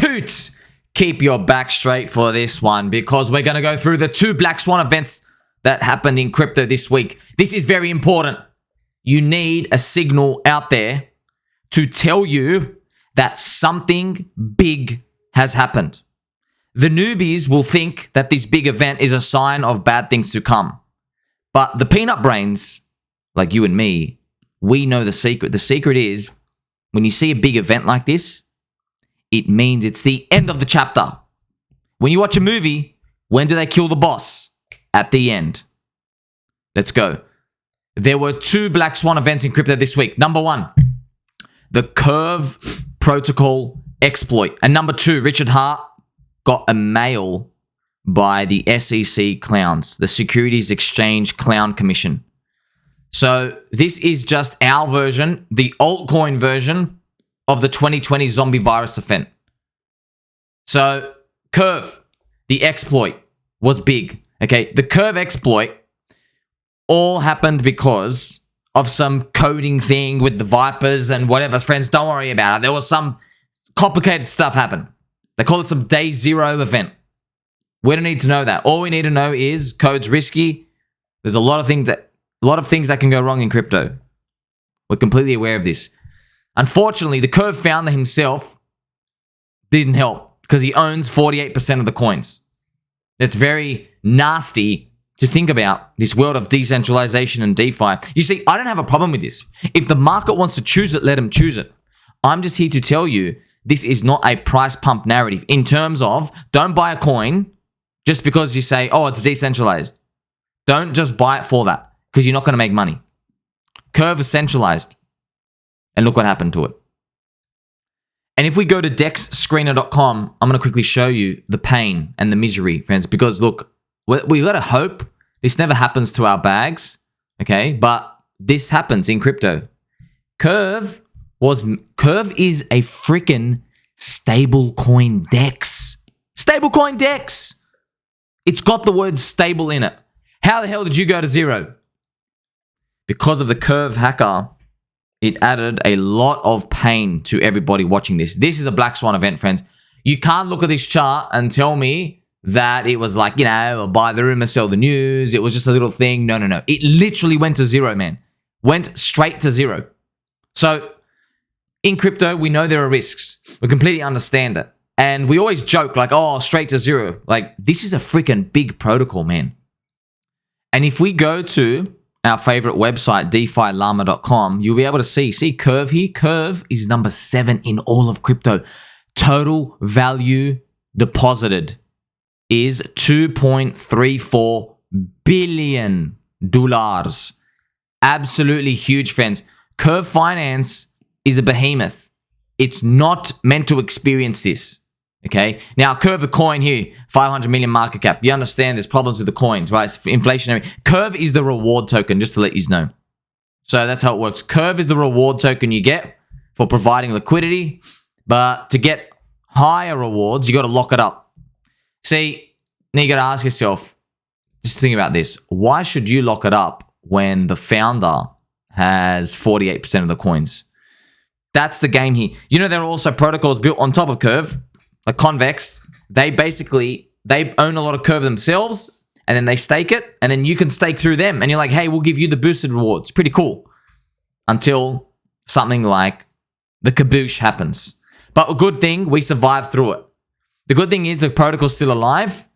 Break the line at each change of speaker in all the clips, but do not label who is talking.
Toots! Keep your back straight for this one because we're going to go through the 2 Black Swan events that happened in crypto this week. This is very important. You need a signal out there to tell you that something big has happened. The newbies will think that this big event is a sign of bad things to come. But the peanut brains, like you and me, we know the secret. The secret is when you see a big event like this, it means it's the end of the chapter. When you watch a movie, when do they kill the boss? At the end. Let's go. There were 2 Black Swan events in crypto this week. Number 1, the Curve protocol exploit. And number 2, Richard Hart got a mail by the SEC clowns, the Securities Exchange Clown Commission. So this is just our version, the altcoin version of the 2020 zombie virus event. So Curve, the exploit was big. Okay, the Curve exploit all happened because of some coding thing with the Vipers and whatever. Friends, don't worry about it. There was some complicated stuff happen. They call it some day 0 event. We don't need to know that. All we need to know is code's risky. There's a lot of things that can go wrong in crypto. We're completely aware of this. Unfortunately, the Curve founder himself didn't help because he owns 48% of the coins. It's very nasty to think about this world of decentralization and DeFi. You see, I don't have a problem with this. If the market wants to choose it, let them choose it. I'm just here to tell you this is not a price pump narrative in terms of don't buy a coin just because you say, oh, it's decentralized. Don't just buy it for that because you're not going to make money. Curve is centralized. And look what happened to it. And if we go to dexscreener.com, I'm going to quickly show you the pain and the misery, friends, because look, we got to hope this never happens to our bags, okay? But this happens in crypto. Curve is a freaking stablecoin DEX. Stablecoin DEX. It's got the word stable in it. How the hell did you go to 0? Because of the Curve hacker, it added a lot of pain to everybody watching this. This is a Black Swan event, friends. You can't look at this chart and tell me that it was like, buy the rumor, sell the news. It was just a little thing. No. It literally went to 0, man. Went straight to 0. So in crypto, we know there are risks. We completely understand it. And we always joke like, oh, straight to 0. Like, this is a freaking big protocol, man. And if we go to our favorite website, defilama.com, you'll be able to see Curve here. Curve is number 7 in all of crypto. Total value deposited is $2.34 billion. Absolutely huge, friends. Curve Finance is a behemoth. It's not meant to experience this. Okay. Now, Curve the coin here, 500 million market cap. You understand there's problems with the coins, right? It's inflationary. Curve is the reward token, just to let you know. So that's how it works. Curve is the reward token you get for providing liquidity. But to get higher rewards, you got to lock it up. See, now you got to ask yourself, just think about this. Why should you lock it up when the founder has 48% of the coins? That's the game here. There are also protocols built on top of Curve. Like Convex, they own a lot of Curve themselves, and then they stake it, and then you can stake through them, and you're like, hey, we'll give you the boosted rewards. Pretty cool. Until something like the kaboosh happens. But a good thing, we survived through it. The good thing is the protocol's still alive,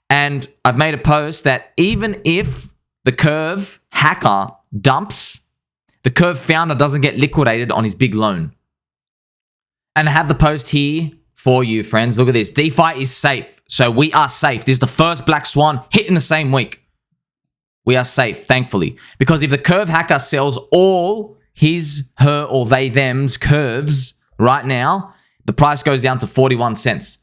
and I've made a post that even if the Curve hacker dumps, the Curve founder doesn't get liquidated on his big loan. And I have the post here for you, friends. Look at this. DeFi is safe. So we are safe. This is the first Black Swan hit in the same week. We are safe, thankfully. Because if the Curve hacker sells all his, her, or they, them's curves right now, the price goes down to 41 cents.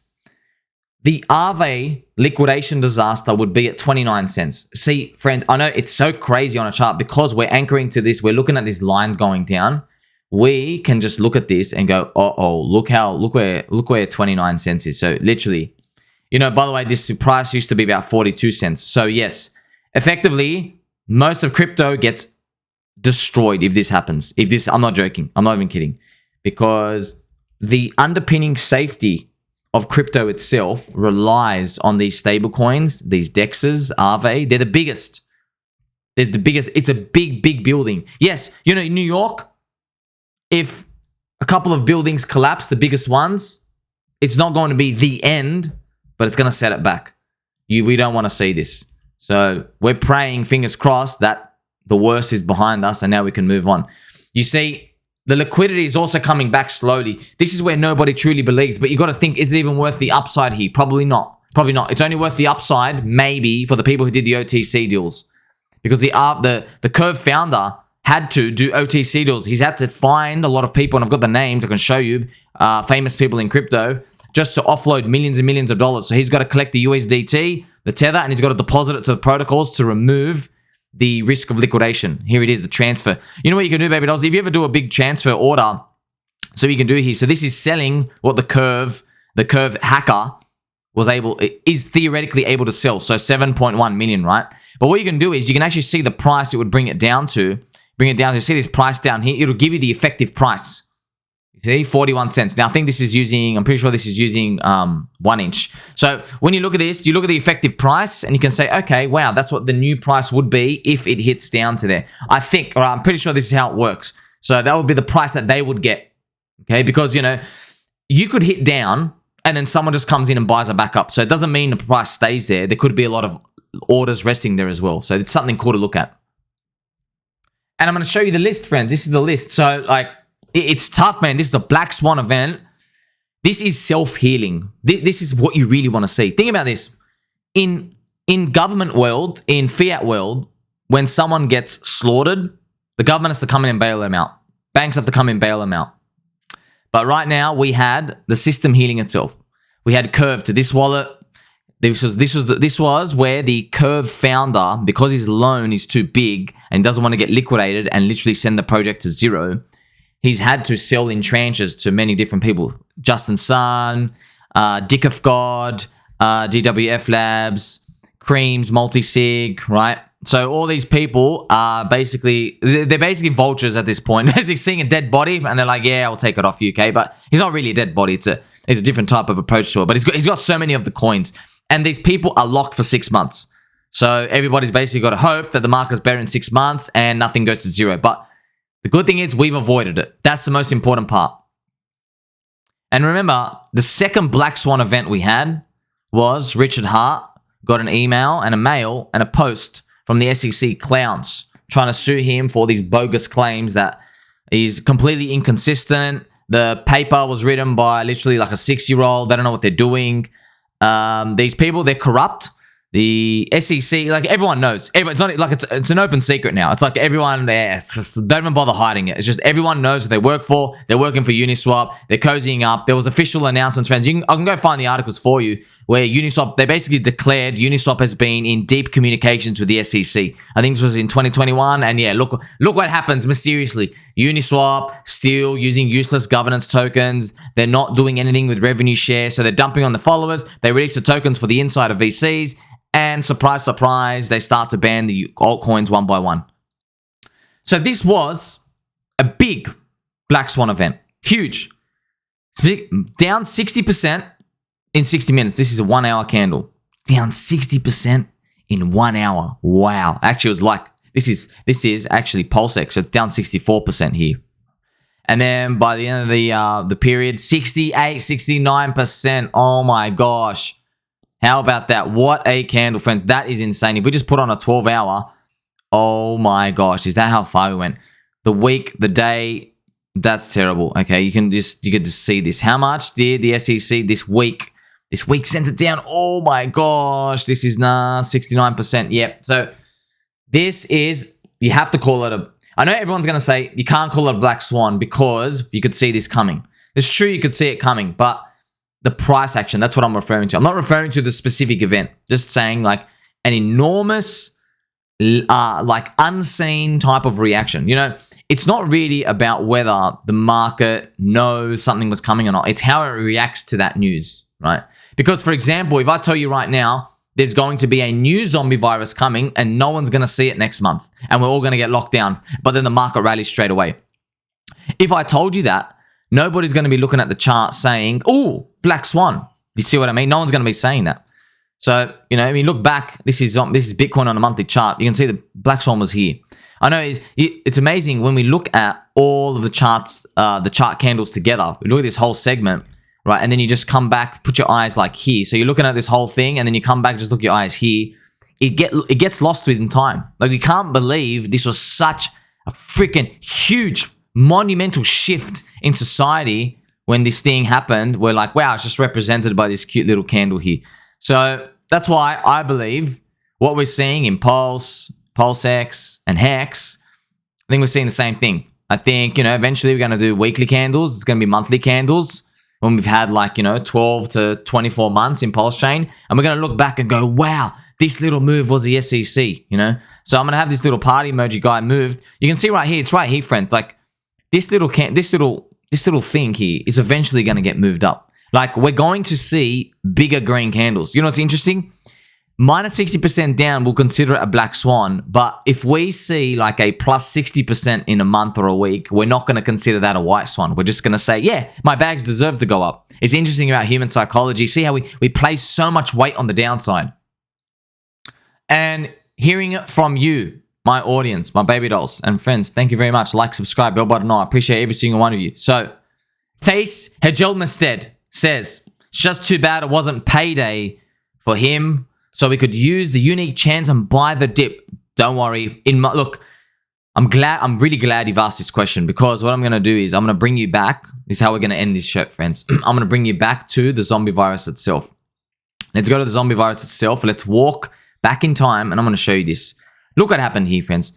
The AAVE liquidation disaster would be at 29 cents. See, friends, I know it's so crazy on a chart because we're anchoring to this. We're looking at this line going down. We can just look at this and go, look where 29 cents is. So literally, by the way, this price used to be about 42 cents. So yes, effectively, most of crypto gets destroyed if this happens. I'm not joking. I'm not even kidding. Because the underpinning safety of crypto itself relies on these stable coins, these DEXs, AAVE. They're the biggest. There's the biggest. It's a big building. Yes, you know, in New York, if a couple of buildings collapse, the biggest ones, it's not going to be the end, but it's going to set it back. We don't want to see this. So we're praying, fingers crossed, that the worst is behind us and now we can move on. You see, the liquidity is also coming back slowly. This is where nobody truly believes, but you got to think, is it even worth the upside here? Probably not. Probably not. It's only worth the upside, maybe, for the people who did the OTC deals. Because the Curve founder had to do OTC deals. He's had to find a lot of people, and I've got the names I can show you, famous people in crypto, just to offload millions and millions of dollars. So he's got to collect the USDT, the Tether, and he's got to deposit it to the protocols to remove the risk of liquidation. Here it is, the transfer. You know what you can do, baby dolls? If you ever do a big transfer order, so you can do here. So this is selling what the Curve hacker is theoretically able to sell. So 7.1 million, right? But what you can do is you can actually see the price it would bring it down to. You see this price down here. It'll give you the effective price. You see, 41 cents. Now, I think this is using, I'm pretty sure this is using 1 inch. So when you look at this, you look at the effective price and you can say, okay, wow, that's what the new price would be if it hits down to there. I think, or I'm pretty sure this is how it works. So that would be the price that they would get. Okay, because, you know, you could hit down and then someone just comes in and buys it back up. So it doesn't mean the price stays there. There could be a lot of orders resting there as well. So it's something cool to look at. And I'm going to show you the list, friends. This is the list. So, like, it's tough, man. This is a Black Swan event. This is self-healing. This is what you really want to see. Think about this. In government world, in fiat world, when someone gets slaughtered, the government has to come in and bail them out. Banks have to come in and bail them out. But right now, we had the system healing itself. We had Curve to this wallet. This was where the Curve founder, because his loan is too big and doesn't want to get liquidated and literally send the project to zero, he's had to sell in tranches to many different people. Justin Sun, Dick of God, DWF Labs, Creams, Multisig, right? So all these people are basically, they're basically vultures at this point. They're seeing a dead body and they're like, yeah, I'll take it off you, okay? But he's not really a dead body. It's a different type of approach to it. But he's got so many of the coins. And these people are locked for 6 months. So everybody's basically got to hope that the market's better in 6 months and nothing goes to zero. But the good thing is we've avoided it. That's the most important part. And remember, the second Black Swan event we had was Richard Hart got an email and a mail and a post from the SEC clowns trying to sue him for these bogus claims that he's completely inconsistent. The paper was written by literally like a 6-year-old. They don't know what they're doing. These people, they're corrupt. The SEC, like everyone knows. It's not like it's an open secret now. It's like everyone there, don't even bother hiding it. It's just everyone knows what they work for. They're working for Uniswap. They're cozying up. There was official announcements, friends. I can go find the articles for you where Uniswap, they basically declared Uniswap has been in deep communications with the SEC. I think this was in 2021. And yeah, look what happens mysteriously. Uniswap still using useless governance tokens. They're not doing anything with revenue share. So they're dumping on the followers. They release the tokens for the insider VCs. And surprise, surprise, they start to ban the altcoins one by one. So this was a big Black Swan event. Huge. Down 60% in 60 minutes. This is a 1 hour candle. Down 60% in 1 hour. Wow. Actually, it was like, this is actually PulseX. So it's down 64% here. And then by the end of the period, 68, 69%. Oh my gosh. How about that? What a candle, friends. That is insane. If we just put on a 12-hour, oh my gosh, is that how far we went? The week, the day, that's terrible. Okay, you can just see this. How much did the SEC this week sent it down? Oh my gosh, this is 69%. Yep. So this is, you have to call it I know everyone's going to say you can't call it a Black Swan because you could see this coming. It's true you could see it coming, but the price action, that's what I'm referring to. I'm not referring to the specific event. Just saying like an enormous, like unseen type of reaction. You know, it's not really about whether the market knows something was coming or not. It's how it reacts to that news, right? Because for example, if I tell you right now, there's going to be a new zombie virus coming and no one's going to see it next month and we're all going to get locked down, but then the market rallies straight away. If I told you that, nobody's going to be looking at the chart saying, oh, Black Swan. You see what I mean? No one's going to be saying that. So, you know, I mean, look back. This is Bitcoin on a monthly chart. You can see the Black Swan was here. I know it's amazing when we look at all of the charts, the chart candles together. We look at this whole segment, right? And then you just come back, put your eyes like here. So you're looking at this whole thing, and then you come back, just look at your eyes here. It gets lost within time. Like, we can't believe this was such a freaking huge, monumental shift in society when this thing happened. We're like, wow, it's just represented by this cute little candle here. So that's why I believe what we're seeing in Pulse, PulseX, and Hex, I think we're seeing the same thing. I think, you know, eventually we're going to do weekly candles. It's going to be monthly candles when we've had, like, you know, 12 to 24 months in PulseChain. And we're going to look back and go, wow, this little move was the SEC, you know? So I'm going to have this little party emoji guy moved. You can see right here, it's right here, friends. Like, this little thing here is eventually going to get moved up. Like, we're going to see bigger green candles. You know what's interesting? Minus 60% down, we'll consider it a black swan. But if we see like a plus 60% in a month or a week, we're not going to consider that a white swan. We're just going to say, yeah, my bags deserve to go up. It's interesting about human psychology. See how we place so much weight on the downside. And hearing it from you, my audience, my baby dolls and friends, thank you very much. Like, subscribe, bell button on. I appreciate every single one of you. So, Face Hejelmested says, it's just too bad it wasn't payday for him, so we could use the unique chance and buy the dip. Don't worry. Look, I'm really glad you've asked this question, because what I'm going to do is I'm going to bring you back. This is how we're going to end this show, friends. I'm going to bring you back to the zombie virus itself. Let's go to the zombie virus itself. Let's walk back in time, and I'm going to show you this. Look what happened here, friends.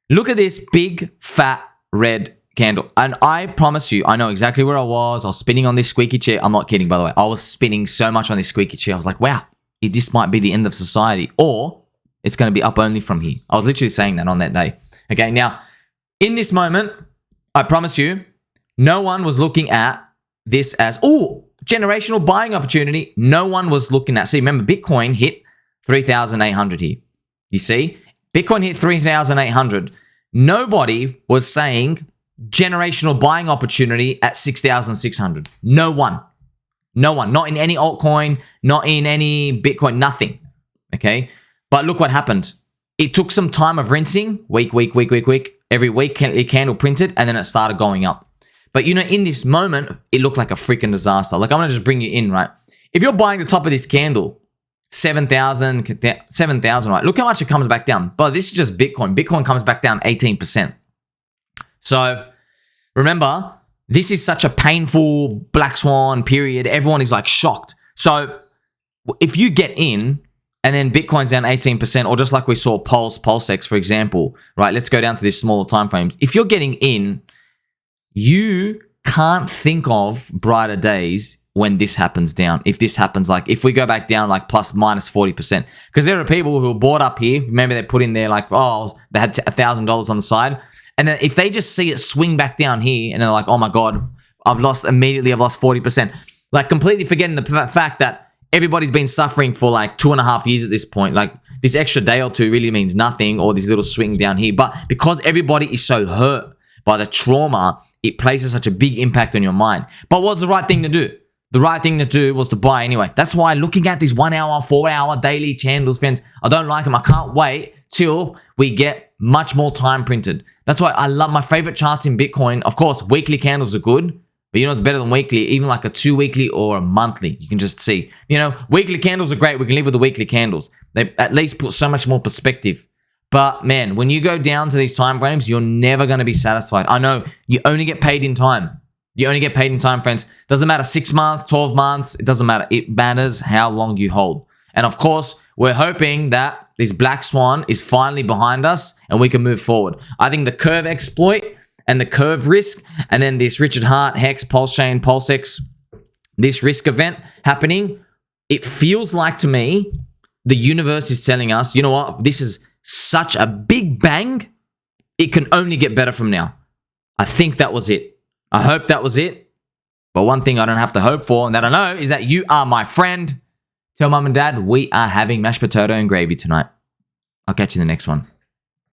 Look at this big, fat, red candle. And I promise you, I know exactly where I was. I was spinning on this squeaky chair. I'm not kidding, by the way. I was spinning so much on this squeaky chair. I was like, wow, this might be the end of society, or it's going to be up only from here. I was literally saying that on that day. Okay, now, in this moment, I promise you, no one was looking at this as, oh, generational buying opportunity. No one was looking at, see, remember, Bitcoin hit 3,800 here. You see? Bitcoin hit 3,800. Nobody was saying generational buying opportunity at 6,600. No one. No one. Not in any altcoin, not in any Bitcoin, nothing. Okay? But look what happened. It took some time of rinsing. Week. Every week, it candle printed, and then it started going up. But, you know, in this moment, it looked like a freaking disaster. Like, I'm going to just bring you in, right? If you're buying the top of this candle, 7,000, right? Look how much it comes back down. But this is just Bitcoin. Bitcoin comes back down 18%. So, remember, this is such a painful black swan period. Everyone is like shocked. So if you get in and then Bitcoin's down 18%, or just like we saw PulseX, for example, right? Let's go down to these smaller time frames. If you're getting in, you can't think of brighter days when this happens down. If this happens, like if we go back down like plus minus 40%, because there are people who bought up here. Remember, they put in there like, oh, they had $1,000 on the side. And then if they just see it swing back down here and they're like, oh my God, I've lost 40%. Like, completely forgetting the fact that everybody's been suffering for like 2.5 years at this point. Like, this extra day or two really means nothing, or this little swing down here. But because everybody is so hurt by the trauma, it places such a big impact on your mind. But what's the right thing to do? The right thing to do was to buy anyway. That's why looking at these 1 hour, 4 hour daily candles, friends, I don't like them. I can't wait till we get much more time printed. That's why I love my favorite charts in Bitcoin. Of course, weekly candles are good, but you know it's better than weekly, even like a 2 weekly or a monthly. You can just see, you know, weekly candles are great. We can live with the weekly candles. They at least put so much more perspective. But man, when you go down to these time frames, you're never going to be satisfied. I know you only get paid in time. You only get paid in time, friends. Doesn't matter 6 months, 12 months. It doesn't matter. It matters how long you hold. And of course, we're hoping that this black swan is finally behind us and we can move forward. I think the curve exploit and the curve risk, and then this Richard Hart, Hex, PulseChain, PulseX, this risk event happening, it feels like to me the universe is telling us, you know what, this is such a big bang, it can only get better from now. I think that was it. I hope that was it. But one thing I don't have to hope for, and that I know, is that you are my friend. Tell mum and dad we are having mashed potato and gravy tonight. I'll catch you in the next one.